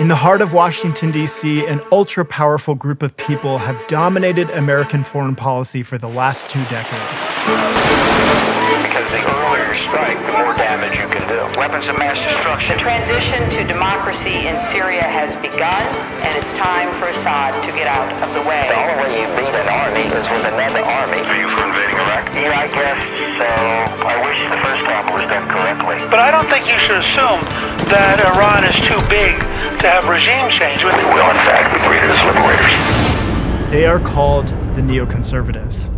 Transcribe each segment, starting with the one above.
In the heart of Washington, D.C., an ultra-powerful group of people have dominated American foreign policy for the last 2 decades. Because the earlier you strike, the more damage you can do. Weapons of mass destruction. The transition to democracy in Syria has begun, and it's time for Assad to get out of the way. The only way you beat an army is with another army. Are you for invading Iraq? Yeah, I guess so. I wish the first time was done correctly. But I don't think you should assume that Iran is too big to have regime change. We will, in fact, be greeted as liberators. They are called the neoconservatives.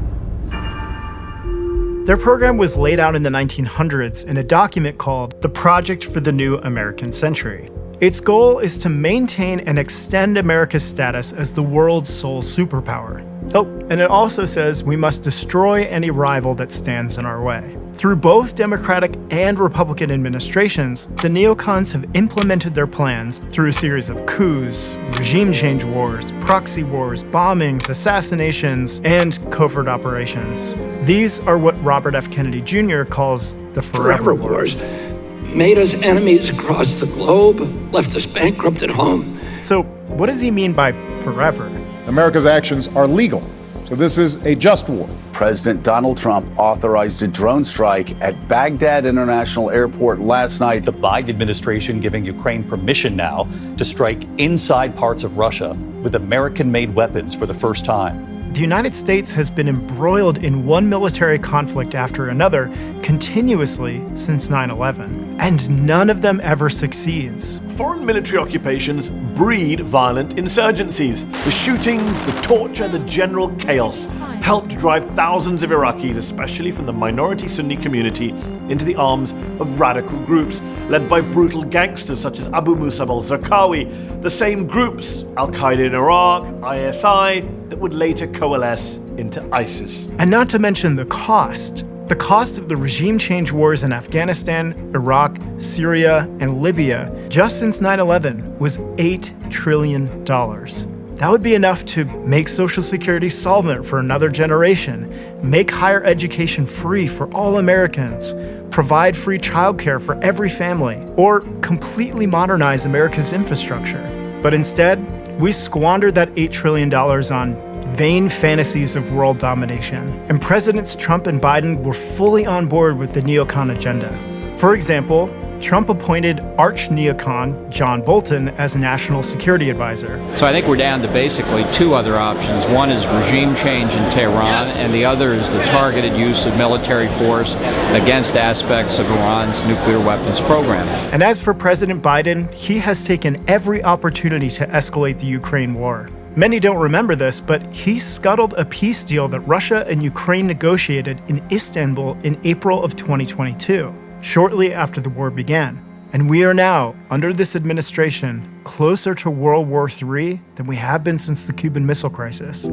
Their program was laid out in the 1900s in a document called The Project for the New American Century. Its goal is to maintain and extend America's status as the world's sole superpower. Oh, and it also says we must destroy any rival that stands in our way. Through both Democratic and Republican administrations, the neocons have implemented their plans through a series of coups, regime change wars, proxy wars, bombings, assassinations, and covert operations. These are what Robert F. Kennedy Jr. calls the Forever Wars. Made us enemies across the globe, left us bankrupt at home. So what does he mean by forever? America's actions are legal, so this is a just war. President Donald Trump authorized a drone strike at Baghdad International Airport last night. The Biden administration giving Ukraine permission now to strike inside parts of Russia with American-made weapons for the first time. The United States has been embroiled in one military conflict after another continuously since 9/11, and none of them ever succeeds. Foreign military occupations breed violent insurgencies. The shootings, the torture, the general chaos helped drive thousands of Iraqis, especially from the minority Sunni community, into the arms of radical groups led by brutal gangsters such as Abu Musab al-Zarqawi, the same groups, Al-Qaeda in Iraq, ISI, that would later coalesce into ISIS. And not to mention the cost. The cost of the regime change wars in Afghanistan, Iraq, Syria, and Libya just since 9/11 was $8 trillion. That would be enough to make Social Security solvent for another generation, make higher education free for all Americans, provide free childcare for every family, or completely modernize America's infrastructure. But instead, we squandered that $8 trillion on vain fantasies of world domination, and Presidents Trump and Biden were fully on board with the neocon agenda. For example, Trump appointed arch-neocon John Bolton as National Security Advisor. So I think we're down to basically 2 other options. One is regime change in Tehran, and the other is the targeted use of military force against aspects of Iran's nuclear weapons program. And as for President Biden, he has taken every opportunity to escalate the Ukraine war. Many don't remember this, but he scuttled a peace deal that Russia and Ukraine negotiated in Istanbul in April of 2022. Shortly after the war began. And we are now, under this administration, closer to World War III than we have been since the Cuban Missile Crisis.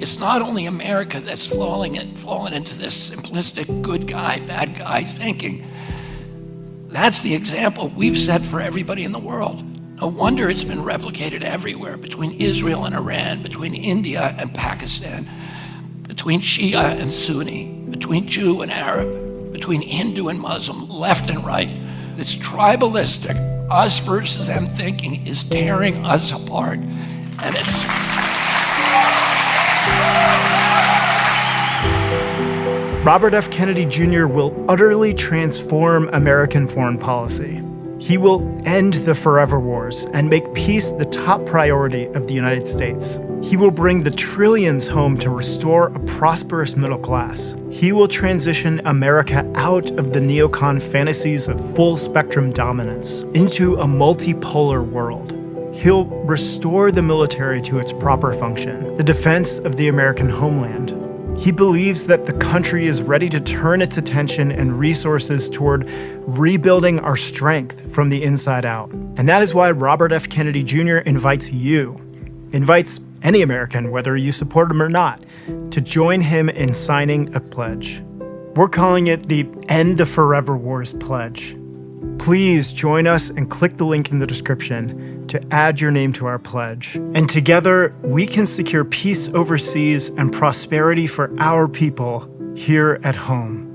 It's not only America that's fallen into this simplistic good guy, bad guy thinking. That's the example we've set for everybody in the world. No wonder it's been replicated everywhere, between Israel and Iran, between India and Pakistan, between Shia and Sunni, between Jew and Arab, between Hindu and Muslim, left and right. This tribalistic, us versus them thinking is tearing us apart. And it's... Robert F. Kennedy Jr. will utterly transform American foreign policy. He will end the forever wars and make peace the top priority of the United States. He will bring the trillions home to restore a prosperous middle class. He will transition America out of the neocon fantasies of full-spectrum dominance into a multipolar world. He'll restore the military to its proper function, the defense of the American homeland. He believes that the country is ready to turn its attention and resources toward rebuilding our strength from the inside out. And that is why Robert F. Kennedy Jr. invites any American, whether you support him or not, to join him in signing a pledge. We're calling it the End the Forever Wars Pledge. Please join us and click the link in the description to add your name to our pledge. And together, we can secure peace overseas and prosperity for our people here at home.